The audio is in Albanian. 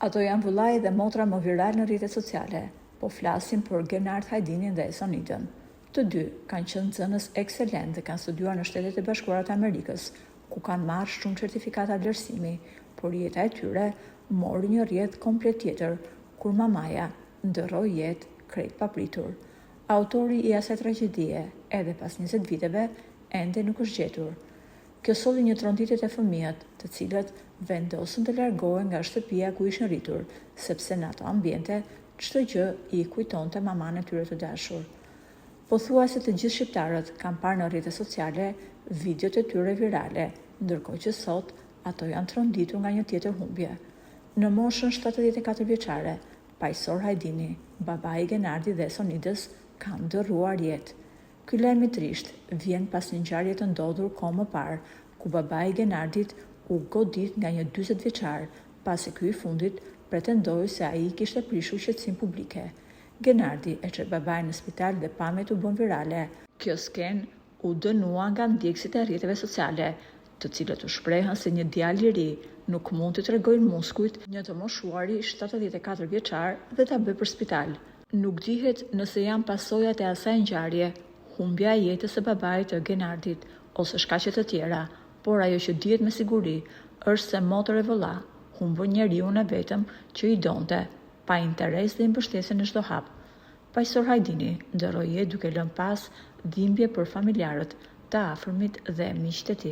Ato janë vëllai dhe motra më viral në rrjetet sociale, po flasim për Genard Hajdinin dhe Sonitën. Të dy kanë qenë nxënës ekselent dhe kanë studiuar në Shtetet e Bashkuara të Amerikës, ku kanë marrë shumë certifikata vlerësimi, por jeta e tyre mori një rrjet komplet tjetër, kur mamaja ndërroi jetë krejt papritur. Autori i asaj tragjedie, edhe pas 20 viteve, ende nuk është gjetur. Kjo solli një tronditë te fëmijët, të cilët vendosën të largohen nga shtëpia ku ishin rritur, sepse në ato ambiente çdo gjë i kujtonte mamanë e tyre të dashur. Pothuajse të gjithë shqiptarët kanë parë në rrjetet sociale videot e tyre virale, ndërkohë që sot ato janë tronditur nga një tjetër humbje. Në moshën 74 vjeçare, Pajsor Hajdini, babai i Genardit dhe Sonitës, ka ndërruar jetë. Ky lajm i trisht vjen pas një ngjarje të ndodhur kohë më parë, ku babai i Genardit u godit nga një 40 vjeçar, pasi ky i fundit pretendoi se ai kishte prishur qetësinë publike. Genardi e çoi babain në spital dhe pamjet u bën virale. Kjo skenë u dënua nga ndjekësit e rrjeteve sociale, të cilët u shprehën se një djalë i ri nuk mund të tregojnë muskujt një të moshuari 74 vjeçar dhe ta bëj për spital. Nuk dihet nëse janë pasojat e asaj ngjarje, humbja e jetës së babait të Genardit ose shkaqe të tjera, por ajo që dihet me siguri është se motor e vëlla humbën njeriu e vetëm që i donte, pa interes dhe i mbështesje në çdo hap. Pajsor Hajdini ndërroi jetë duke lënë pas dhimbje për familjarët, të afërmit dhe miqtë e tij.